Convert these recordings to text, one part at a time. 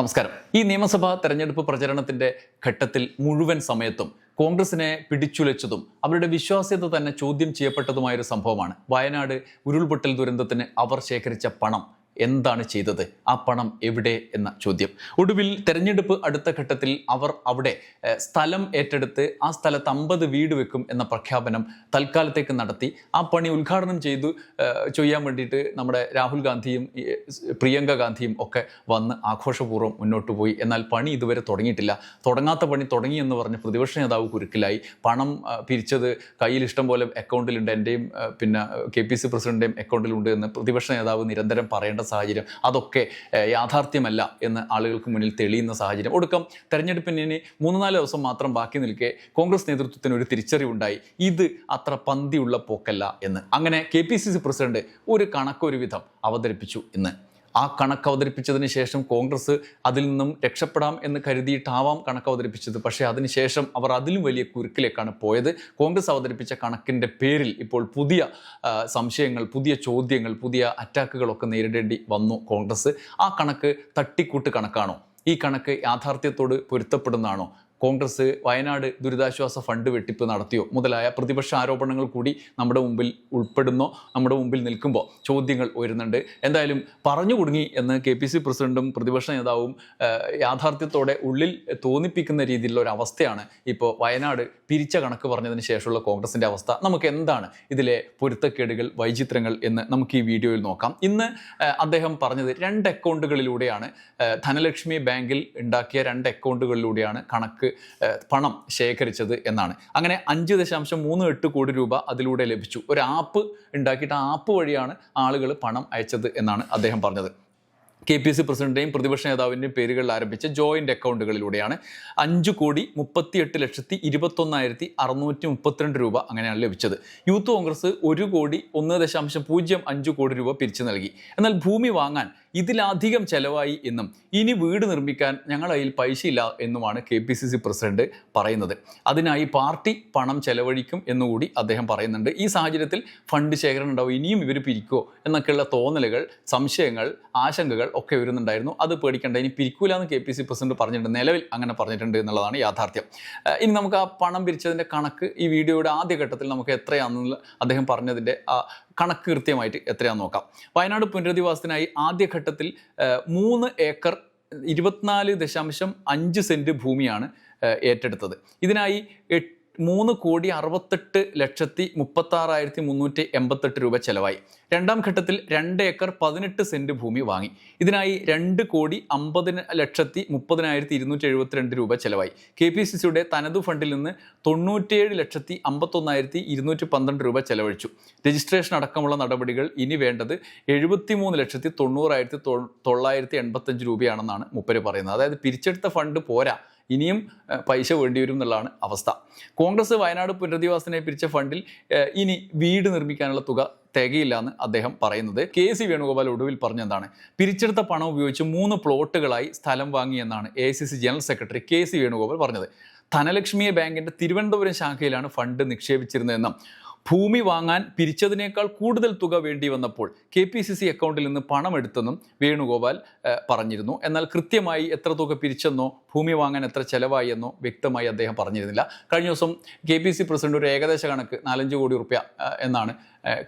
നമസ്കാരം. ഈ നിയമസഭാ തെരഞ്ഞെടുപ്പ് പ്രചരണത്തിന്റെ ഘട്ടത്തിൽ മുഴുവൻ സമയത്തും കോൺഗ്രസിനെ പിടിച്ചുലച്ചതും അവരുടെ വിശ്വാസ്യത തന്നെ ചോദ്യം ചെയ്യപ്പെട്ടതുമായൊരു സംഭവമാണ് വയനാട് ഉരുൾപൊട്ടൽ ദുരന്തത്തിന് അവർ ശേഖരിച്ച പണം എന്താണ് ചെയ്തത്, ആ പണം എവിടെ എന്ന ചോദ്യം. ഒടുവിൽ തെരഞ്ഞെടുപ്പ് അടുത്ത ഘട്ടത്തിൽ അവർ അവിടെ സ്ഥലം ഏറ്റെടുത്ത് ആ സ്ഥലത്ത് 50 വീട് വെക്കും എന്ന പ്രഖ്യാപനം തൽക്കാലത്തേക്ക് നടത്തി. ആ പണി ഉദ്ഘാടനം ചെയ്യാൻ വേണ്ടിയിട്ട് നമ്മുടെ രാഹുൽ ഗാന്ധിയും പ്രിയങ്ക ഗാന്ധിയും ഒക്കെ വന്ന് ആഘോഷപൂർവ്വം മുന്നോട്ട് പോയി. എന്നാൽ പണി ഇതുവരെ തുടങ്ങിയിട്ടില്ല. തുടങ്ങാത്ത പണി തുടങ്ങിയെന്ന് പറഞ്ഞ് പ്രതിപക്ഷ നേതാവ് കുരുക്കിലായി. പണം പിരിച്ചത് കയ്യിൽ ഇഷ്ടം പോലെ അക്കൗണ്ടിലുണ്ട്, എൻ്റെയും പിന്നെ KPC പ്രസിഡന്റിൻ്റെയും അക്കൗണ്ടിലുണ്ട് എന്ന് പ്രതിപക്ഷ നേതാവ് നിരന്തരം പറയേണ്ട സാഹചര്യം, അതൊക്കെ യാഥാർത്ഥ്യമല്ല എന്ന് ആളുകൾക്ക് മുന്നിൽ തെളിയുന്ന സാഹചര്യം. ഒടുക്കം തെരഞ്ഞെടുപ്പിന് ഇനി 3-4 ദിവസം മാത്രം ബാക്കി നിൽക്കെ കോൺഗ്രസ് നേതൃത്വത്തിന് ഒരു തിരിച്ചറിവുണ്ടായി, ഇത് അത്ര പന്തിയുള്ള പോക്കല്ല എന്ന്. അങ്ങനെ KPCC പ്രസിഡന്റ് ഒരു കണക്കൊരു വിധം അവതരിപ്പിച്ചു. ഇന്ന് ആ കണക്ക് അവതരിപ്പിച്ചതിന് ശേഷം കോൺഗ്രസ് അതിൽ നിന്നും രക്ഷപ്പെടാം എന്ന് കരുതിയിട്ടാവാം കണക്ക് അവതരിപ്പിച്ചത്. പക്ഷേ അതിനുശേഷം അവർ അതിലും വലിയ കുരുക്കിലേക്കാണ് പോയത്. കോൺഗ്രസ് അവതരിപ്പിച്ച കണക്കിൻ്റെ പേരിൽ ഇപ്പോൾ പുതിയ സംശയങ്ങൾ, പുതിയ ചോദ്യങ്ങൾ, പുതിയ അറ്റാക്കുകളൊക്കെ നേരിടേണ്ടി വന്നു കോൺഗ്രസ്. ആ കണക്ക് തട്ടിക്കൂട്ട് കണക്കാണോ? ഈ കണക്ക് യാഥാർത്ഥ്യത്തോട് പൊരുത്തപ്പെടുന്നതാണോ? കോൺഗ്രസ് വയനാട് ദുരിതാശ്വാസ ഫണ്ട് വെട്ടിപ്പ് നടത്തിയോ മുതലായ പ്രതിപക്ഷ ആരോപണങ്ങൾ കൂടി നമ്മുടെ മുമ്പിൽ ഉൾപ്പെടുന്നോ? നമ്മുടെ മുമ്പിൽ നിൽക്കുമ്പോൾ ചോദ്യങ്ങൾ ഉയരുന്നുണ്ട്. എന്തായാലും പറഞ്ഞു കുടുങ്ങി എന്ന് KPC പ്രസിഡന്റും പ്രതിപക്ഷ നേതാവും യാഥാർത്ഥ്യത്തോടെ ഉള്ളിൽ തോന്നിപ്പിക്കുന്ന രീതിയിലുള്ള ഒരു അവസ്ഥയാണ് ഇപ്പോൾ വയനാട് പിരിച്ച കണക്ക് പറഞ്ഞതിന് ശേഷമുള്ള കോൺഗ്രസിൻ്റെ അവസ്ഥ. നമുക്ക് എന്താണ് ഇതിലെ പൊരുത്തക്കേടുകൾ, വൈചിത്രങ്ങൾ എന്ന് നമുക്ക് ഈ വീഡിയോയിൽ നോക്കാം. ഇന്ന് അദ്ദേഹം പറഞ്ഞത് 2 അക്കൗണ്ടുകളിലൂടെയാണ്, ധനലക്ഷ്മി ബാങ്കിൽ ഉണ്ടാക്കിയ 2 അക്കൗണ്ടുകളിലൂടെയാണ് പണം ശേഖരിച്ചത് എന്നാണ്. അങ്ങനെ 5.38 കോടി രൂപ അതിലൂടെ ലഭിച്ചു. ഒരു ആപ്പ് ഉണ്ടാക്കിയിട്ട് ആ ആപ്പ് വഴിയാണ് ആളുകൾ പണം അയച്ചത് എന്നാണ് അദ്ദേഹം പറഞ്ഞത്. KPC പ്രസിഡന്റിൻ്റെയും പ്രതിപക്ഷ നേതാവിൻ്റെയും പേരുകളിൽ ആരംഭിച്ച ജോയിൻ്റ് അക്കൗണ്ടുകളിലൂടെയാണ് 5,21,632 രൂപ അങ്ങനെയാണ് ലഭിച്ചത്. യൂത്ത് കോൺഗ്രസ് 1,1.05 കോടി രൂപ പിരിച്ചു നൽകി. എന്നാൽ ഭൂമി വാങ്ങാൻ ഇതിലധികം ചെലവായി എന്നും ഇനി വീട് നിർമ്മിക്കാൻ ഞങ്ങളുടെ കയ്യിൽ പൈസയില്ല എന്നുമാണ് KPCC പ്രസിഡന്റ് പറയുന്നത്. അതിനായി പാർട്ടി പണം ചെലവഴിക്കും എന്നുകൂടി അദ്ദേഹം പറയുന്നുണ്ട്. ഈ സാഹചര്യത്തിൽ ഫണ്ട് ശേഖരണം ഉണ്ടാവും, ഇനിയും ഇവർ പിരിക്കുമോ എന്നൊക്കെയുള്ള തോന്നലുകൾ, സംശയങ്ങൾ, ആശങ്കകൾ ഒക്കെ വരുന്നുണ്ടായിരുന്നു. അത് പേടിക്കേണ്ട, ഇനി പിരിക്കൂല എന്ന് KPC പ്രസിഡന്റ് പറഞ്ഞിട്ടുണ്ട്. നിലവിൽ അങ്ങനെ പറഞ്ഞിട്ടുണ്ട് എന്നുള്ളതാണ് യാഥാർത്ഥ്യം. ഇനി നമുക്ക് ആ പണം പിരിച്ചതിൻ്റെ കണക്ക് ഈ വീഡിയോയുടെ ആദ്യഘട്ടത്തിൽ നമുക്ക് എത്രയാണെന്നുള്ള അദ്ദേഹം പറഞ്ഞതിൻ്റെ ആ കണക്ക് കൃത്യമായിട്ട് എത്രയാണെന്ന് നോക്കാം. വയനാട് പുനരധിവാസത്തിനായി ആദ്യഘട്ടത്തിൽ 3 ഏക്കർ 24.5 സെൻറ്റ് ഭൂമിയാണ് ഏറ്റെടുത്തത്. ഇതിനായി 3,68,36,388 രൂപ ചെലവായി. രണ്ടാം ഘട്ടത്തിൽ 2 ഏക്കർ 18 സെൻറ്റ് ഭൂമി വാങ്ങി. ഇതിനായി 2,50,30,272 രൂപ ചെലവായി. KPCCയുടെ തനതു ഫണ്ടിൽ നിന്ന് 97,51,212 രൂപ ചെലവഴിച്ചു. രജിസ്ട്രേഷൻ അടക്കമുള്ള നടപടികൾ ഇനി വേണ്ടത് 73,90,985 രൂപയാണെന്നാണ് മൂപ്പര് പറയുന്നത്. അതായത് പിരിച്ചെടുത്ത ഫണ്ട് പോരാ, ഇനിയും പൈസ വേണ്ടി വരും എന്നുള്ളതാണ് അവസ്ഥ. കോൺഗ്രസ് വയനാട് പുനരധിവാസത്തിനായി പിരിച്ച ഫണ്ടിൽ ഇനി വീട് നിർമ്മിക്കാനുള്ള തുക തികയില്ല എന്ന് അദ്ദേഹം പറയുന്നത്. KC വേണുഗോപാൽ ഒടുവിൽ പറഞ്ഞെന്താണ്, പിരിച്ചെടുത്ത പണം ഉപയോഗിച്ച് 3 പ്ലോട്ടുകളായി സ്ഥലം വാങ്ങിയെന്നാണ് AICC general secretary KC Venugopal പറഞ്ഞത്. ധനലക്ഷ്മി ബാങ്കിൻ്റെ തിരുവനന്തപുരം ശാഖയിലാണ് ഫണ്ട് നിക്ഷേപിച്ചിരുന്നതെന്നും ഭൂമി വാങ്ങാൻ പിരിച്ചതിനേക്കാൾ കൂടുതൽ തുക വേണ്ടി വന്നപ്പോൾ KPCC അക്കൗണ്ടിൽ നിന്ന് പണം എടുത്തെന്നും വേണുഗോപാൽ പറഞ്ഞിരുന്നു. എന്നാൽ കൃത്യമായി എത്ര തുക പിരിച്ചെന്നോ ഭൂമി വാങ്ങാൻ എത്ര ചെലവായി എന്നോ വ്യക്തമായി അദ്ദേഹം പറഞ്ഞിരുന്നില്ല. കഴിഞ്ഞ ദിവസം KPC പ്രസിഡന്റ് ഒരു ഏകദേശ കണക്ക് 4-5 കോടി രൂപ എന്നാണ്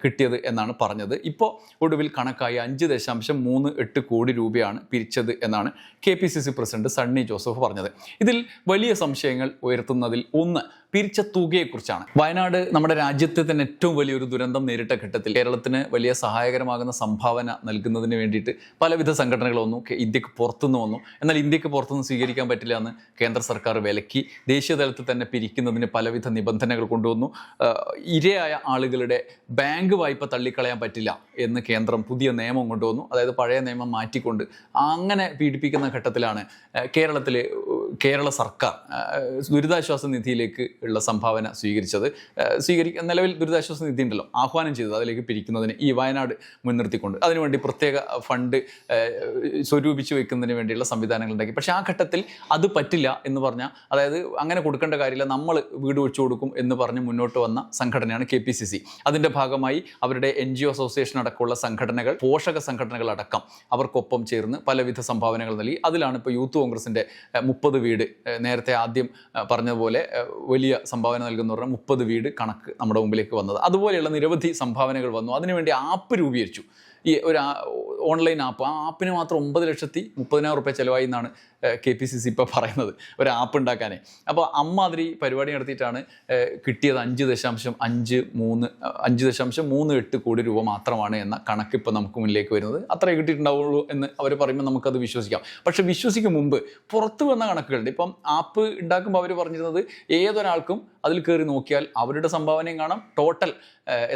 കിട്ടിയത് എന്നാണ് പറഞ്ഞത്. ഇപ്പോൾ ഒടുവിൽ കണക്കായി 5.38 കോടി രൂപയാണ് പിരിച്ചത് എന്നാണ് KPCC പ്രസിഡന്റ് സണ്ണി ജോസഫ് പറഞ്ഞത്. ഇതിൽ വലിയ സംശയങ്ങൾ ഉയർത്തുന്നതിൽ ഒന്ന് പിരിച്ച തുകയെക്കുറിച്ചാണ്. വയനാട് നമ്മുടെ രാജ്യത്തെ തന്നെ ഏറ്റവും വലിയൊരു ദുരന്തം നേരിട്ട ഘട്ടത്തിൽ കേരളത്തിന് വലിയ സഹായകരമാകുന്ന സംഭാവന നൽകുന്നതിന് വേണ്ടിയിട്ട് പലവിധ സംഘടനകൾ വന്നു, ഇന്ത്യക്ക് പുറത്തുനിന്ന് വന്നു. എന്നാൽ ഇന്ത്യക്ക് പുറത്തുനിന്ന് സ്വീകരിക്കാൻ പറ്റില്ല എന്ന് കേന്ദ്ര സർക്കാർ വിലക്കി. ദേശീയ തലത്തിൽ തന്നെ പിരിക്കുന്നതിന് പലവിധ നിബന്ധനകൾ കൊണ്ടുവന്നു. ഇരയായ ആളുകളുടെ ബാങ്ക് വായ്പ തള്ളിക്കളയാൻ പറ്റില്ല എന്ന് കേന്ദ്രം പുതിയ നിയമം കൊണ്ടുവന്നു. അതായത് പഴയ നിയമം മാറ്റിക്കൊണ്ട് അങ്ങനെ പീഡിപ്പിക്കുന്ന ഘട്ടത്തിലാണ് കേരളത്തിൽ കേരള സർക്കാർ ദുരിതാശ്വാസ നിധിയിലേക്ക് ഉള്ള സംഭാവന സ്വീകരിച്ചത് നിലവിൽ ദുരിതാശ്വാസ നിധി ഉണ്ടല്ലോ, ആഹ്വാനം ചെയ്തത് അതിലേക്ക് പിരിക്കുന്നതിന് ഈ വയനാട് മുൻനിർത്തിക്കൊണ്ട് അതിനുവേണ്ടി പ്രത്യേക ഫണ്ട് സ്വരൂപിച്ച് വെക്കുന്നതിന് വേണ്ടിയുള്ള സംവിധാനങ്ങൾ ഉണ്ടാക്കി. പക്ഷേ ആ ഘട്ടത്തിൽ അത് പറ്റില്ല എന്ന് പറഞ്ഞാൽ, അതായത് അങ്ങനെ കൊടുക്കേണ്ട കാര്യമില്ല, നമ്മൾ വീട് വെച്ചു കൊടുക്കും എന്ന് പറഞ്ഞ് മുന്നോട്ട് വന്ന സംഘടനയാണ് KPCC. അതിൻ്റെ ഭാഗമായി അവരുടെ NGO അസോസിയേഷൻ അടക്കമുള്ള സംഘടനകൾ, പോഷക സംഘടനകൾ അടക്കം അവർക്കൊപ്പം ചേർന്ന് പലവിധ സംഭാവനകൾ നൽകി. അതിലാണ് ഇപ്പോൾ യൂത്ത് കോൺഗ്രസിൻ്റെ 30 വീട്, നേരത്തെ ആദ്യം പറഞ്ഞതുപോലെ വലിയ സംഭാവന നൽകുന്നവരുടെ 30 വീട് കണക്ക് നമ്മുടെ മുമ്പിലേക്ക് വന്നത്. അതുപോലെയുള്ള നിരവധി സംഭാവനകൾ വന്നു. അതിനുവേണ്ടി ആപ്പ് രൂപീകരിച്ചു. ഈ ഒരു ഓൺലൈൻ ആപ്പ്, ആ ആപ്പിന് മാത്രം 9,30,000 രൂപ ചിലവായി എന്നാണ് KPCC ഇപ്പോൾ പറയുന്നത്, ഒരു ആപ്പ് ഉണ്ടാക്കാനേ. അപ്പോൾ അമ്മാതിരി പരിപാടി നടത്തിയിട്ടാണ് കിട്ടിയത് 5.38 കോടി രൂപ മാത്രമാണ് എന്ന കണക്ക് ഇപ്പോൾ നമുക്ക് മുന്നിലേക്ക് വരുന്നത്. അത്രേ കിട്ടിയിട്ടുണ്ടാവുള്ളൂ എന്ന് അവർ പറയുമ്പോൾ നമുക്കത് വിശ്വസിക്കാം. പക്ഷേ വിശ്വസിക്കും മുമ്പ് പുറത്തു വന്ന കണക്കുകളുണ്ട്. ഇപ്പം ആപ്പ് ഉണ്ടാക്കുമ്പോൾ അവർ പറഞ്ഞിരുന്നത് ഏതൊരാൾക്കും അതിൽ കയറി നോക്കിയാൽ അവരുടെ സംഭാവനയും കാണാം, ടോട്ടൽ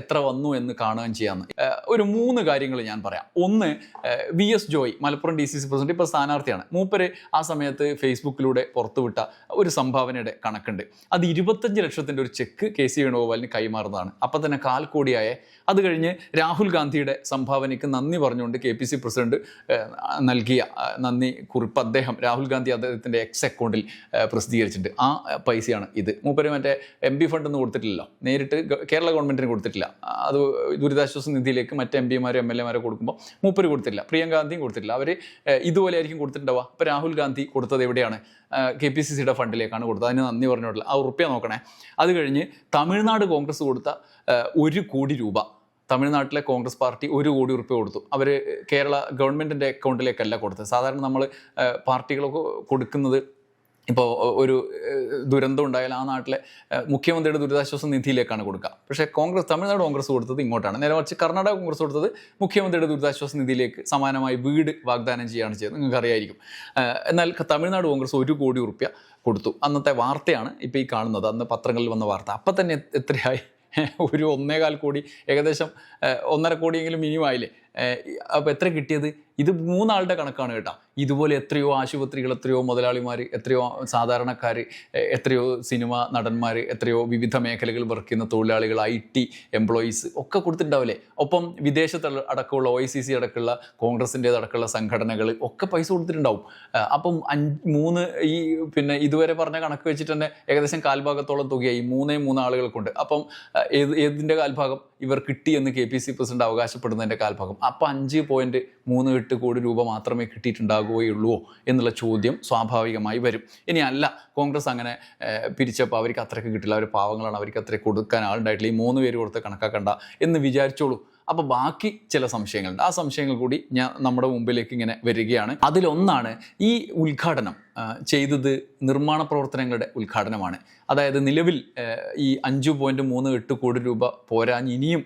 എത്ര വന്നു എന്ന് കാണുകയും ചെയ്യാമെന്ന്. ഒരു 3 കാര്യങ്ങൾ ഞാൻ പറയാം. ഒന്ന്, VS Joy, Malappuram DCC president, ഇപ്പോൾ സ്ഥാനാർത്ഥിയാണ്. മൂപ്പര് ആ സമയത്ത് ഫേസ്ബുക്കിലൂടെ പുറത്തുവിട്ട ഒരു സംഭാവനയുടെ കണക്കുണ്ട്. അത് 25 ലക്ഷത്തിൻ്റെ ഒരു ചെക്ക് KC വേണുഗോപാലിന് കൈമാറുന്നതാണ്. അപ്പം തന്നെ 1/4 കോടിയായ. അത് കഴിഞ്ഞ് രാഹുൽ ഗാന്ധിയുടെ സംഭാവനയ്ക്ക് നന്ദി പറഞ്ഞുകൊണ്ട് KPC പ്രസിഡന്റ് നൽകിയ നന്ദി കുറിപ്പ് രാഹുൽ ഗാന്ധി അദ്ദേഹത്തിൻ്റെ X അക്കൗണ്ടിൽ പ്രസിദ്ധീകരിച്ചിട്ടുണ്ട്. ആ പൈസയാണ് ഇത്. മൂപ്പര് മറ്റേ MP ഫണ്ടൊന്നും കൊടുത്തിട്ടില്ലല്ലോ, നേരിട്ട് കേരള ഗവൺമെൻറ്റിന് കൊടുത്തിട്ടില്ല. അത് ദുരിതാശ്വാസ നിധിയിലേക്ക് മറ്റ് MP-മാരും MLA-മാരെ കൊടുക്കുമ്പോൾ മൂപ്പര് കൊടുത്തിട്ടില്ല, പ്രിയങ്ക ഗാന്ധിയും കൊടുത്തിട്ടില്ല. അവർ ഇതുപോലെ ആയിരിക്കും കൊടുത്തിട്ടുണ്ടാവുക. അപ്പോൾ രാഹുൽ ഗാന്ധി കൊടുത്തത് എവിടെയാണ്? KPCCയുടെ ഫണ്ടിലേക്കാണ് കൊടുത്തത്. അതിന് നന്ദി പറഞ്ഞിട്ടില്ല. ആ ഉറുപ്പ്യ നോക്കണേ. അത് കഴിഞ്ഞ് തമിഴ്നാട് കോൺഗ്രസ് കൊടുത്ത 1 കോടി രൂപ, തമിഴ്നാട്ടിലെ കോൺഗ്രസ് പാർട്ടി 1 കോടി രൂപ കൊടുത്തു. അവർ കേരള ഗവൺമെൻറ്റിൻ്റെ അക്കൗണ്ടിലേക്കല്ല കൊടുത്തത്. സാധാരണ നമ്മൾ പാർട്ടികളൊക്കെ കൊടുക്കുന്നത്, ഇപ്പോൾ ഒരു ദുരന്തം ഉണ്ടായാൽ ആ നാട്ടിലെ മുഖ്യമന്ത്രിയുടെ ദുരിതാശ്വാസ നിധിയിലേക്കാണ് കൊടുക്കുക. പക്ഷേ തമിഴ്നാട് കോൺഗ്രസ് കൊടുത്തത് ഇങ്ങോട്ടാണ്. നേരെ മറിച്ച് കർണാടക കോൺഗ്രസ് കൊടുത്തത് മുഖ്യമന്ത്രിയുടെ ദുരിതാശ്വാസ നിധിയിലേക്ക് സമാനമായി വീട് വാഗ്ദാനം ചെയ്യുകയാണ് ചെയ്തത്. നിങ്ങൾക്ക് അറിയായിരിക്കും. എന്നാൽ തമിഴ്നാട് കോൺഗ്രസ് 1 കോടി രൂപ കൊടുത്തു. അന്നത്തെ വാർത്തയാണ് ഇപ്പോൾ ഈ കാണുന്നത്, അന്ന് പത്രങ്ങളിൽ വന്ന വാർത്ത. അപ്പം തന്നെ എത്രയായി? ഒരു 1.25 കോടി, ഏകദേശം 1.5 കോടിയെങ്കിലും മിനിമം ആയില്ലേ? അപ്പോൾ എത്ര കിട്ടിയത്? ഇത് 3 ആളുടെ കണക്കാണ് കേട്ടോ. ഇതുപോലെ എത്രയോ ആശുപത്രികൾ, എത്രയോ മുതലാളിമാർ, എത്രയോ സാധാരണക്കാർ, എത്രയോ സിനിമ നടന്മാർ, എത്രയോ വിവിധ മേഖലകൾ വർക്ക് ചെയ്യുന്ന തൊഴിലാളികൾ, IT എംപ്ലോയീസ് ഒക്കെ കൊടുത്തിട്ടുണ്ടാവില്ലേ? ഒപ്പം വിദേശത്ത് അടക്കമുള്ള OICC അടക്കമുള്ള കോൺഗ്രസിൻ്റേതടക്കമുള്ള സംഘടനകൾ ഒക്കെ പൈസ കൊടുത്തിട്ടുണ്ടാവും. അപ്പം 3 ഈ ഇതുവരെ പറഞ്ഞ കണക്ക് വെച്ചിട്ട് തന്നെ ഏകദേശം 1/4 തുകയായി 3 ആളുകൾക്കുണ്ട്. അപ്പം ഏതിൻ്റെ 1/4 ഇവർ കിട്ടി എന്ന് KPCC പ്രസിഡന്റ് അവകാശപ്പെടുന്നതിൻ്റെ 1/4. അപ്പം 5.38 കോടി രൂപ മാത്രമേ കിട്ടിയിട്ടുണ്ടാകുകയുള്ളൂ എന്നുള്ള ചോദ്യം സ്വാഭാവികമായി വരും. ഇനി അല്ല, കോൺഗ്രസ് അങ്ങനെ പിരിച്ചപ്പോൾ അവർക്ക് അത്രയ്ക്ക് കിട്ടില്ല, അവർ പാവങ്ങളാണ്, അവർക്ക് അത്രയ്ക്ക് കൊടുക്കാൻ ആളുണ്ടായിട്ടില്ല, ഈ 3 പേര് കൊടുത്ത് കണക്കാക്കണ്ട എന്ന് വിചാരിച്ചോളൂ. അപ്പോൾ ബാക്കി ചില സംശയങ്ങളുണ്ട്. ആ സംശയങ്ങൾ കൂടി നമ്മുടെ മുമ്പിലേക്ക് ഇങ്ങനെ വരികയാണ്. അതിലൊന്നാണ് ഈ ഉദ്ഘാടനം ചെയ്തത് നിർമ്മാണ പ്രവർത്തനങ്ങളുടെ ഉദ്ഘാടനമാണ്. അതായത് നിലവിൽ ഈ 5.38 കോടി രൂപ പോരാഞ്ഞ് ഇനിയും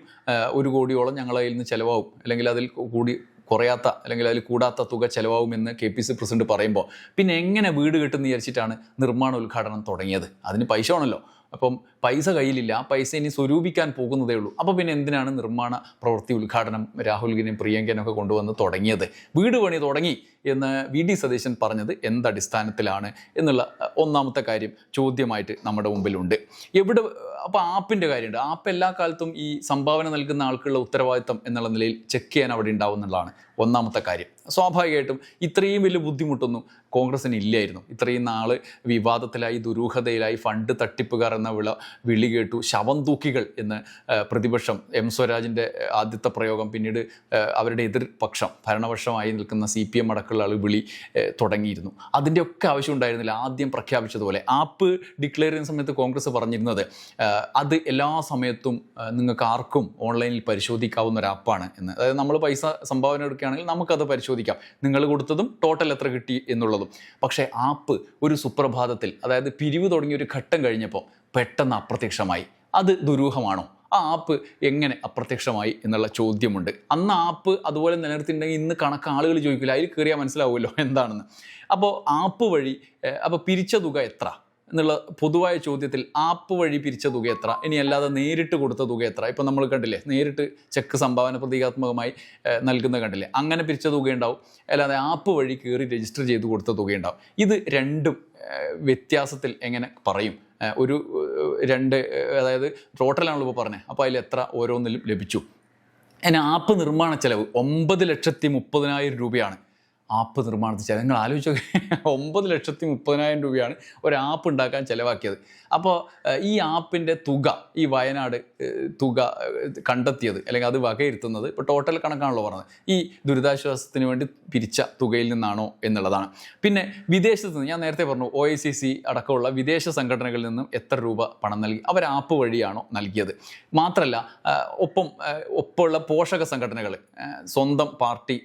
1 കോടിയോളം ഞങ്ങളുടെ കയ്യിൽ നിന്ന് ചിലവാകും, അല്ലെങ്കിൽ അതിൽ കൂടി കുറയാത്ത അല്ലെങ്കിൽ അതിൽ കൂടാത്ത തുക ചിലവാകുമെന്ന് KPCC പ്രസിഡന്റ് പറയുമ്പോൾ പിന്നെ എങ്ങനെ വീട് കെട്ടുമെന്ന് വിചാരിച്ചിട്ടാണ് നിർമ്മാണ ഉദ്ഘാടനം തുടങ്ങിയത്? അതിന് പൈസ ആണല്ലോ. അപ്പം പൈസ കയ്യിലില്ല, പൈസ ഇനി സ്വരൂപിക്കാൻ പോകുന്നതേ ഉള്ളൂ. അപ്പോൾ പിന്നെ എന്തിനാണ് നിർമ്മാണ പ്രവൃത്തി ഉദ്ഘാടനം രാഹുലിനെയും പ്രിയങ്കനൊക്കെ കൊണ്ടുവന്ന് തുടങ്ങിയത്? വീട് പണി തുടങ്ങി എന്ന് VD സതീശൻ പറഞ്ഞത് എന്തടിസ്ഥാനത്തിലാണ് എന്നുള്ള ഒന്നാമത്തെ കാര്യം ചോദ്യമായിട്ട് നമ്മുടെ മുമ്പിലുണ്ട്. അപ്പോൾ ആപ്പിൻ്റെ കാര്യമുണ്ട്. ആപ്പ് എല്ലാ കാലത്തും ഈ സംഭാവന നൽകുന്ന ആൾക്കുള്ള ഉത്തരവാദിത്തം എന്നുള്ള നിലയിൽ ചെക്ക് ചെയ്യാൻ അവിടെ ഉണ്ടാവും എന്നുള്ളതാണ് ഒന്നാമത്തെ കാര്യം. സ്വാഭാവികമായിട്ടും ഇത്രയും വലിയ ബുദ്ധിമുട്ടൊന്നും കോൺഗ്രസിന് ഇല്ലായിരുന്നു. ഇത്രയും നാൾ വിവാദത്തിലായി, ദുരൂഹതയിലായി, ഫണ്ട് തട്ടിപ്പുകാർ എന്ന വിളി കേട്ടു. ശവം തൂക്കികൾ എന്ന് പ്രതിപക്ഷം, സ്വരാജിൻ്റെ ആദ്യത്തെ പ്രയോഗം, പിന്നീട് അവരുടെ എതിർപക്ഷം, ഭരണപക്ഷമായി നിൽക്കുന്ന CPM അടക്കമുള്ള ആൾ വിളി തുടങ്ങിയിരുന്നു. അതിൻ്റെയൊക്കെ ആവശ്യം ഉണ്ടായിരുന്നില്ല. ആദ്യം പ്രഖ്യാപിച്ചതുപോലെ ആപ്പ് ഡിക്ലെയർ ചെയ്യുന്ന സമയത്ത് കോൺഗ്രസ് പറഞ്ഞിരുന്നത് അത് എല്ലാ സമയത്തും നിങ്ങൾക്ക് ആർക്കും ഓൺലൈനിൽ പരിശോധിക്കാവുന്ന ഒരു ആപ്പാണ് എന്ന്. അതായത് നമ്മൾ പൈസ സംഭാവന എടുക്കുകയാണെങ്കിൽ നമുക്കത് പരിശോധിക്കാം, നിങ്ങൾ കൊടുത്തതും ടോട്ടൽ എത്ര കിട്ടി എന്നുള്ളതും. പക്ഷേ ആപ്പ് ഒരു സുപ്രഭാതത്തിൽ, അതായത് പിരിവ് തുടങ്ങിയ ഒരു ഘട്ടം കഴിഞ്ഞപ്പോൾ പെട്ടെന്ന് അപ്രത്യക്ഷമായി. അത് ദുരൂഹമാണോ? ആ ആപ്പ് എങ്ങനെ അപ്രത്യക്ഷമായി എന്നുള്ള ചോദ്യമുണ്ട്. അന്ന് ആപ്പ് അതുപോലെ നിലനിർത്തിയിട്ടുണ്ടെങ്കിൽ ഇന്ന് കണക്ക് ആളുകൾ ചോദിക്കില്ല, അതിൽ കയറിയാൽ മനസ്സിലാവുമല്ലോ എന്താണെന്ന്. അപ്പോൾ ആപ്പ് വഴി അപ്പോൾ പിരിച്ച തുക എത്ര? എന്നുള്ള പൊതുവായ ചോദ്യത്തിൽ ആപ്പ് വഴി പിരിച്ച തുക എത്ര, ഇനി അല്ലാതെ നേരിട്ട് കൊടുത്ത തുക എത്ര? ഇപ്പം നമ്മൾ കണ്ടില്ലേ, നേരിട്ട് ചെക്ക് സംഭാവന പ്രതീകാത്മകമായി നൽകുന്ന കണ്ടില്ലേ, അങ്ങനെ പിരിച്ച തുകയുണ്ടാവും, അല്ലാതെ ആപ്പ് വഴി കയറി രജിസ്റ്റർ ചെയ്ത് കൊടുത്ത തുകയുണ്ടാവും. ഇത് രണ്ടും വ്യത്യാസത്തിൽ എങ്ങനെ പറയും? ഒരു രണ്ട്, അതായത് ടോട്ടലാണല്ലോ ഇപ്പോൾ പറഞ്ഞത്, അപ്പോൾ അതിൽ എത്ര ഓരോന്നിലും ലഭിച്ചു? അതിന് ആപ്പ് നിർമ്മാണ ചെലവ് 9,30,000 രൂപയാണ്. ആപ്പ് നിർമ്മാണത്തിന് ചില നിങ്ങൾ ആലോചിച്ച് 9,30,000 രൂപയാണ് ഒരു ആപ്പ് ഉണ്ടാക്കാൻ ചിലവാക്കിയത്. അപ്പോൾ ഈ ആപ്പിൻ്റെ തുക, ഈ വയനാട് തുക കണ്ടെത്തിയത് അല്ലെങ്കിൽ അത് വകയിരുത്തുന്നത് ഇപ്പോൾ ടോട്ടൽ കണക്കാണല്ലോ പറഞ്ഞത്, ഈ ദുരിതാശ്വാസത്തിന് വേണ്ടി പിരിച്ച തുകയിൽ നിന്നാണോ എന്നുള്ളതാണ്. പിന്നെ വിദേശത്ത് നിന്ന്, ഞാൻ നേരത്തെ പറഞ്ഞു OICC അടക്കമുള്ള വിദേശ സംഘടനകളിൽ നിന്നും എത്ര രൂപ പണം നൽകി, അവർ ആപ്പ് വഴിയാണോ നൽകിയത്? മാത്രമല്ല ഒപ്പമുള്ള പോഷക സംഘടനകൾ, സ്വന്തം പാർട്ടി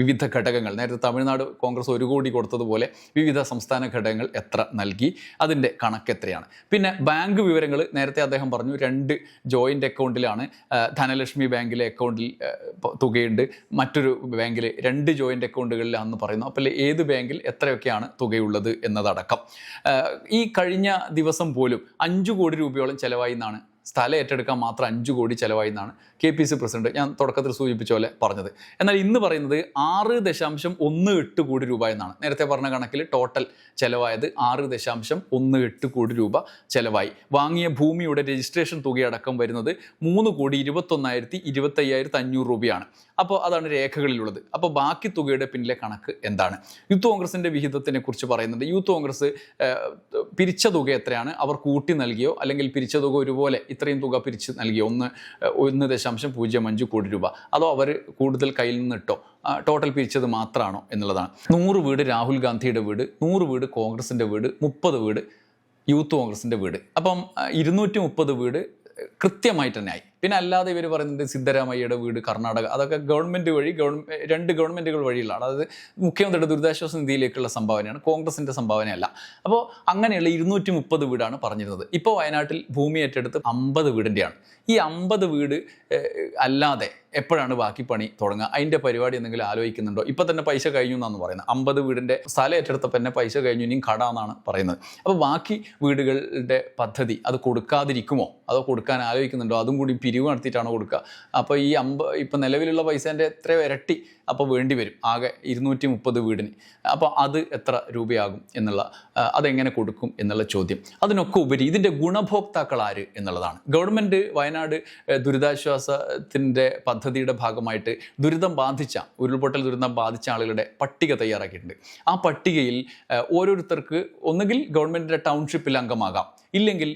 വിവിധ ഘടകങ്ങൾ, നേരത്തെ തമിഴ്നാട് കോൺഗ്രസ് 1 കോടി കൊടുത്തതുപോലെ വിവിധ സംസ്ഥാന ഘടകങ്ങൾ എത്ര നൽകി, അതിൻ്റെ കണക്ക് എത്രയാണ്? പിന്നെ ബാങ്ക് വിവരങ്ങൾ നേരത്തെ അദ്ദേഹം പറഞ്ഞു, 2 ജോയിൻ്റ് അക്കൗണ്ടിലാണ്. ധനലക്ഷ്മി ബാങ്കിലെ അക്കൗണ്ടിൽ തുകയുണ്ട്, മറ്റൊരു ബാങ്കിൽ 2 ജോയിൻ്റ് അക്കൗണ്ടുകളിലാണെന്ന് പറയുന്നു. അപ്പോൾ ഏത് ബാങ്കിൽ എത്രയൊക്കെയാണ് തുകയുള്ളത് എന്നതടക്കം. ഈ കഴിഞ്ഞ ദിവസം പോലും 5 കോടി രൂപയോളം ചിലവായി എന്നാണ്, സ്ഥലം ഏറ്റെടുക്കാൻ മാത്രം 5 കോടി ചിലവായി എന്നാണ് KPC പ്രസിഡന്റ് ഞാൻ തുടക്കത്തിൽ സൂചിപ്പിച്ച പോലെ പറഞ്ഞത്. എന്നാൽ ഇന്ന് പറയുന്നത് 6.18 കോടി രൂപ എന്നാണ്. നേരത്തെ പറഞ്ഞ കണക്കിൽ ടോട്ടൽ ചിലവായത് 6.18 കോടി രൂപ ചിലവായി. വാങ്ങിയ ഭൂമിയുടെ രജിസ്ട്രേഷൻ തുകയടക്കം വരുന്നത് 3,21,25,500 രൂപയാണ്. അപ്പോൾ അതാണ് രേഖകളിലുള്ളത്. അപ്പോൾ ബാക്കി തുകയുടെ പിന്നിലെ കണക്ക് എന്താണ്? യൂത്ത് കോൺഗ്രസിൻ്റെ വിഹിതത്തിനെ കുറിച്ച് പറയുന്നുണ്ട്. യൂത്ത് കോൺഗ്രസ് പിരിച്ച തുക എത്രയാണ്, അവർ കൂട്ടി നൽകിയോ അല്ലെങ്കിൽ പിരിച്ച തുക ഒരുപോലെ ഇത്രയും തുക പിരിച്ച് നൽകിയോ, 1.05 കോടി രൂപ, അതോ അവർ കൂടുതൽ കയ്യിൽ നിന്നിട്ടോ ടോട്ടൽ പിരിച്ചത് മാത്രമാണോ എന്നുള്ളതാണ്. 100 വീട് രാഹുൽ ഗാന്ധിയുടെ വീട്, 100 വീട് കോൺഗ്രസിൻ്റെ വീട്, 30 വീട് യൂത്ത് കോൺഗ്രസിൻ്റെ വീട്. അപ്പം 230 വീട് കൃത്യമായിട്ട് തന്നെ ആയി. പിന്നെ അല്ലാതെ ഇവർ പറയുന്നത് സിദ്ധരാമയ്യയുടെ വീട് കർണാടക, അതൊക്കെ ഗവൺമെൻറ് വഴി 2 ഗവൺമെൻറ്റുകൾ വഴിയുള്ളതാണ്. അതായത് മുഖ്യമന്ത്രിയുടെ ദുരിതാശ്വാസ നിധിയിലേക്കുള്ള സംഭാവനയാണ്, കോൺഗ്രസിൻ്റെ സംഭാവനയല്ല. അപ്പോൾ അങ്ങനെയുള്ള 230 വീടാണ് പറഞ്ഞിരുന്നത്. ഇപ്പോൾ വയനാട്ടിൽ ഭൂമി ഏറ്റെടുത്ത് 50 വീടിൻ്റെയാണ്. ഈ 50 വീട് അല്ലാതെ എപ്പോഴാണ് ബാക്കി പണി തുടങ്ങുക? അതിൻ്റെ പരിപാടി എന്തെങ്കിലും ആലോചിക്കുന്നുണ്ടോ? ഇപ്പം തന്നെ പൈസ കഴിഞ്ഞു എന്നാണ് പറയുന്നത്. 50 വീടിൻ്റെ സ്ഥലം ഏറ്റെടുത്തപ്പോൾ തന്നെ പൈസ കഴിഞ്ഞു, ഇനിയും കട എന്നാണ് പറയുന്നത്. അപ്പോൾ ബാക്കി വീടുകളുടെ പദ്ധതി അത് കൊടുക്കാതിരിക്കുമോ, അതോ കൊടുക്കാൻ ആലോചിക്കുന്നുണ്ടോ? അതും കൂടി പിരിവ് നടത്തിയിട്ടാണോ കൊടുക്കുക? അപ്പോൾ ഈ ഇപ്പം നിലവിലുള്ള പൈസേൻ്റെ എത്രയോ ഇരട്ടി അപ്പോൾ വേണ്ടി വരും ആകെ 230 വീടിന്. അപ്പോൾ അത് എത്ര രൂപയാകും എന്നുള്ള, അതെങ്ങനെ കൊടുക്കും എന്നുള്ള ചോദ്യം. അതിനൊക്കെ ഉപരി ഇതിൻ്റെ ഗുണഭോക്താക്കൾ ആര് എന്നുള്ളതാണ്. ഗവൺമെൻറ് വയനാട് ദുരിതാശ്വാസത്തിൻ്റെ പദ്ധതിയുടെ ഭാഗമായിട്ട് ഉരുൾപൊട്ടൽ ദുരന്തം ബാധിച്ച ആളുകളുടെ പട്ടിക തയ്യാറാക്കിയിട്ടുണ്ട്. ആ പട്ടികയിൽ ഓരോരുത്തർക്ക് ഒന്നുകിൽ ഗവൺമെൻറ്റിൻ്റെ ടൗൺഷിപ്പിൽ അംഗമാകാം, ഇല്ലെങ്കിൽ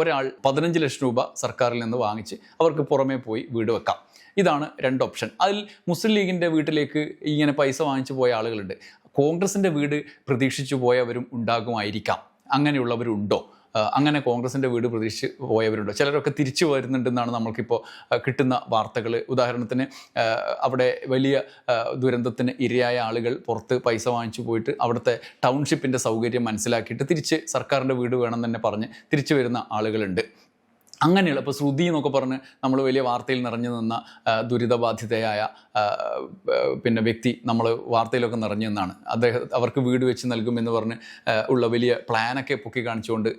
ഒരാൾ 15 ലക്ഷം രൂപ സർക്കാരിൽ നിന്ന് വാങ്ങിച്ച് അവർക്ക് പുറമേ പോയി വീട് വെക്കാം. ഇതാണ് 2 ഓപ്ഷൻ. അതിൽ മുസ്ലിം ലീഗിൻ്റെ വീട്ടിലേക്ക് ഇങ്ങനെ പൈസ വാങ്ങിച്ചു പോയ ആളുകളുണ്ട്. കോൺഗ്രസിൻ്റെ വീട് പ്രതീക്ഷിച്ചു പോയവരും ഉണ്ടാകുമായിരിക്കാം. അങ്ങനെയുള്ളവരുണ്ടോ? അങ്ങനെ കോൺഗ്രസിൻ്റെ വീട് പ്രതീക്ഷിച്ച് പോയവരുണ്ടോ? ചിലരൊക്കെ തിരിച്ചു വരുന്നുണ്ടെന്നാണ് നമ്മൾക്കിപ്പോൾ കിട്ടുന്ന വാർത്തകൾ. ഉദാഹരണത്തിന് അവിടെ വലിയ ദുരന്തത്തിന് ഇരയായ ആളുകൾ പുറത്ത് പൈസ വാങ്ങിച്ചു പോയിട്ട് അവിടുത്തെ ടൗൺഷിപ്പിൻ്റെ സൗകര്യം മനസ്സിലാക്കിയിട്ട് തിരിച്ച് സർക്കാരിൻ്റെ വീട് വേണം തന്നെ പറഞ്ഞ് തിരിച്ചു വരുന്ന ആളുകളുണ്ട്. അങ്ങനെയുള്ള ഇപ്പോൾ ശ്രുതി എന്നൊക്കെ പറഞ്ഞ് നമ്മൾ വലിയ വാർത്തയിൽ നിറഞ്ഞു നിന്ന ദുരിതബാധിതയായ പിന്നെ വ്യക്തി നമ്മൾ വാർത്തയിലൊക്കെ നിറഞ്ഞു നിന്നാണ്. അവർക്ക് വീട് വെച്ച് നൽകുമെന്ന് പറഞ്ഞ് ഉള്ള വലിയ പ്ലാനൊക്കെ പൊക്കി കാണിച്ചുകൊണ്ട്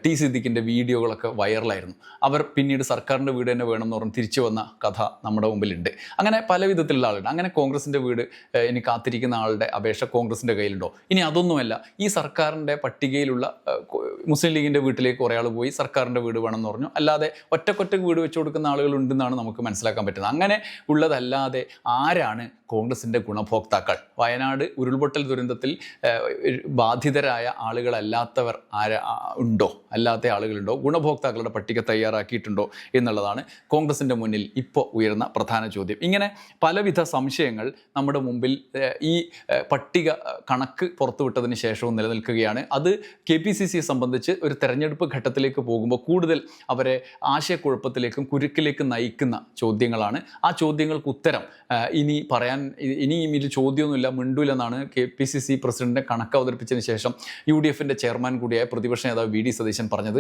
ടി സിദ്ദിഖിൻ്റെ വീഡിയോകളൊക്കെ വൈറലായിരുന്നു. അവർ പിന്നീട് സർക്കാരിൻ്റെ വീട് തന്നെ വേണമെന്ന് പറഞ്ഞ് തിരിച്ചു വന്ന കഥ നമ്മുടെ മുമ്പിലുണ്ട്. അങ്ങനെ പല വിധത്തിലുള്ള ആളുണ്ട്. അങ്ങനെ കോൺഗ്രസിൻ്റെ വീട് ഇനി കാത്തിരിക്കുന്ന ആളുടെ അപേക്ഷ കോൺഗ്രസിൻ്റെ കയ്യിലുണ്ടോ? ഇനി അതൊന്നുമല്ല, ഈ സർക്കാരിൻ്റെ പട്ടികയിലുള്ള മുസ്ലിം ലീഗിൻ്റെ വീട്ടിലേക്ക് കുറേ ആൾ പോയി സർക്കാരിൻ്റെ വീട് വേണമെന്ന് പറഞ്ഞു. അല്ലാതെ ഒറ്റക്കൊറ്റക്ക് വീട് വെച്ച് കൊടുക്കുന്ന ആളുകളുണ്ടെന്നാണ് നമുക്ക് മനസ്സിലാക്കാൻ പറ്റുന്നത്. അങ്ങനെ ഉള്ളതല്ലാതെ ആരാണ് കോൺഗ്രസിൻ്റെ ഗുണഭോക്താക്കൾ? വയനാട് ഉരുൾപൊട്ടൽ ദുരന്തത്തിൽ ബാധിതരായ ആളുകളല്ലാത്തവർ ഉണ്ടോ? അല്ലാത്ത ആളുകളുണ്ടോ? ഗുണഭോക്താക്കളുടെ പട്ടിക തയ്യാറാക്കിയിട്ടുണ്ടോ എന്നുള്ളതാണ് കോൺഗ്രസിൻ്റെ മുന്നിൽ ഇപ്പോൾ ഉയർന്ന പ്രധാന ചോദ്യം. ഇങ്ങനെ പലവിധ സംശയങ്ങൾ നമ്മുടെ മുമ്പിൽ ഈ പട്ടിക കണക്ക് പുറത്തുവിട്ടതിന് ശേഷവും നിലനിൽക്കുകയാണ്. അത് KPCCയെ സംബന്ധിച്ച് ഒരു തെരഞ്ഞെടുപ്പ് ഘട്ടത്തിലേക്ക് പോകുമ്പോൾ കൂടുതൽ അവരെ അവരെ ആശയക്കുഴപ്പത്തിലേക്കും കുരുക്കിലേക്കും നയിക്കുന്ന ചോദ്യങ്ങളാണ്. ആ ചോദ്യങ്ങൾക്ക് ഉത്തരം ഇനിയും ഇതിൽ ചോദ്യമൊന്നുമില്ല, മിണ്ടൂലെന്നാണ് KPCC പ്രസിഡന്റിന്റെ കണക്ക് അവതരിപ്പിച്ചതിന് ശേഷം UDFന്റെ ചെയർമാൻ കൂടിയായ പ്രതിപക്ഷ നേതാവ് VD സതീശൻ പറഞ്ഞത്.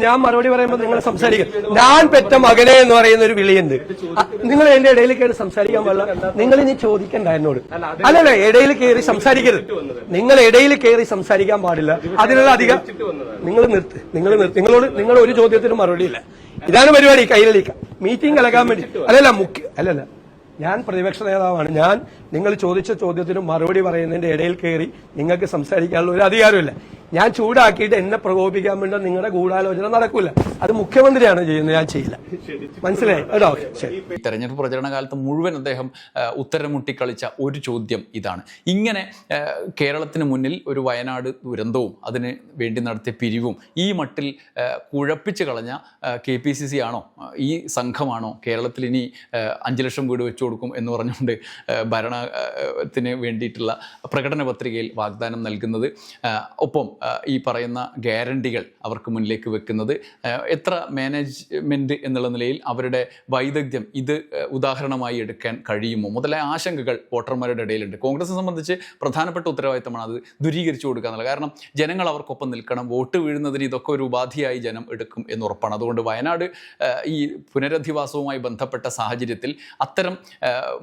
ഞാൻ മറുപടി പറയുമ്പോൾ നിങ്ങൾ സംസാരിക്കും. ഞാൻ പെറ്റ മകനെ എന്ന് പറയുന്ന ഒരു വിളിയുണ്ട്. നിങ്ങൾ എന്റെ ഇടയിൽ കയറി സംസാരിക്കാൻ പാടില്ല. നിങ്ങൾ ഇനി ചോദിക്കണ്ട എന്നോട്. അല്ലല്ല, ഇടയിൽ കയറി സംസാരിക്കരുത്. നിങ്ങൾ ഇടയിൽ കയറി സംസാരിക്കാൻ പാടില്ല. അതിനുള്ള അധികം നിങ്ങൾ നിങ്ങൾ ഒരു ചോദ്യത്തിനും മറുപടിയില്ല. ഇതാണ് പരിപാടി, കയ്യിലിരിക്കാം. മീറ്റിംഗ് കലക്കാൻ വേണ്ടി അല്ലല്ല, ഞാൻ പ്രതിപക്ഷ നേതാവാണ്. നിങ്ങൾ ചോദിച്ച ചോദ്യത്തിന് മറുപടി പറയുന്നതിന്റെ ഇടയിൽ കയറി നിങ്ങൾക്ക് സംസാരിക്കാനുള്ള ഒരു അധികാരമില്ല. ഞാൻ ചൂടാക്കിയിട്ട് എന്നെ പ്രകോപിപ്പിക്കാൻ വേണ്ടി നിങ്ങളുടെ ഗൂഢാലോചന നടക്കൂല. അത് മുഖ്യമന്ത്രിയാണ് ചെയ്യുന്നത്, ഞാൻ ചെയ്യില്ല. മനസ്സിലായി? തെരഞ്ഞെടുപ്പ് പ്രചരണ കാലത്ത് മുഴുവൻ അദ്ദേഹം ഉത്തരം മുട്ടിക്കളിച്ച ഒരു ചോദ്യം ഇതാണ്. ഇങ്ങനെ കേരളത്തിന് മുന്നിൽ ഒരു വയനാട് ദുരന്തവും അതിന് വേണ്ടി നടത്തിയ പിരിവും ഈ മട്ടിൽ കുഴപ്പിച്ച് കളഞ്ഞ KPCC ആണോ, ഈ സംഘമാണോ കേരളത്തിൽ ഇനി 5 ലക്ഷം വീട് വെച്ചു കൊടുക്കും എന്ന് പറഞ്ഞുകൊണ്ട് ഭരണത്തിന് വേണ്ടിയിട്ടുള്ള പ്രകടന പത്രികയിൽ വാഗ്ദാനം നൽകുന്നത്, ഒപ്പം ഈ പറയുന്ന ഗ്യാരണ്ടികൾ അവർക്ക് മുന്നിലേക്ക് വെക്കുന്നത്? എത്ര മാനേജ്മെൻറ്റ് എന്നുള്ള നിലയിൽ അവരുടെ വൈദഗ്ധ്യം ഇത് ഉദാഹരണമായി എടുക്കാൻ കഴിയുമോ മുതലായ ആശങ്കകൾ വോട്ടർമാരുടെ ഇടയിലുണ്ട്. കോൺഗ്രസിനെ സംബന്ധിച്ച് പ്രധാനപ്പെട്ട ഉത്തരവാദിത്തമാണ് അത് ദൂരീകരിച്ചു കൊടുക്കുക എന്നുള്ളത്. കാരണം ജനങ്ങൾ അവർക്കൊപ്പം നിൽക്കണം, വോട്ട് വീഴുന്നതിന് ഇതൊക്കെ ഒരു ഉപാധിയായി ജനം എടുക്കും എന്നുറപ്പാണ്. അതുകൊണ്ട് വയനാട് ഈ പുനരധിവാസവുമായി ബന്ധപ്പെട്ട സാഹചര്യത്തിൽ അത്തരം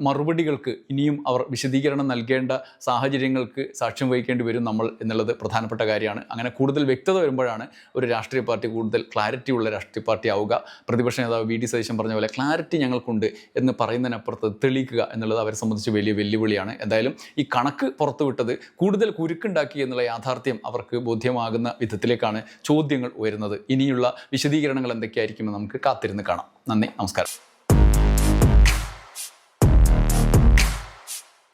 മറുപടികൾക്ക് ഇനിയും അവർ വിശദീകരണം നൽകേണ്ട സാഹചര്യങ്ങൾക്ക് സാക്ഷ്യം വഹിക്കേണ്ടി വരും നമ്മൾ എന്നുള്ളത് പ്രധാനപ്പെട്ട കാര്യമാണ്. അങ്ങനെ കൂടുതൽ വ്യക്തത വരുമ്പോഴാണ് ഒരു രാഷ്ട്രീയ പാർട്ടി കൂടുതൽ ക്ലാരിറ്റി ഉള്ള രാഷ്ട്രീയ പാർട്ടി ആവുക. പ്രതിപക്ഷ നേതാവ് VD സതീശൻ പറഞ്ഞ പോലെ ക്ലാരിറ്റി ഞങ്ങൾക്കുണ്ട് എന്ന് പറയുന്നതിനപ്പുറത്ത് തെളിയിക്കുക എന്നുള്ളത് അവരെ സംബന്ധിച്ച് വലിയ വെല്ലുവിളിയാണ്. എന്തായാലും ഈ കണക്ക് പുറത്തുവിട്ടത് കൂടുതൽ കുരുക്കുണ്ടാക്കി എന്നുള്ള യാഥാർത്ഥ്യം അവർക്ക് ബോധ്യമാകുന്ന വിധത്തിലേക്കാണ് ചോദ്യങ്ങൾ ഉയരുന്നത്. ഇനിയുള്ള വിശദീകരണങ്ങൾ എന്തൊക്കെയായിരിക്കുമെന്ന് നമുക്ക് കാത്തിരുന്ന് കാണാം. നന്ദി, നമസ്കാരം.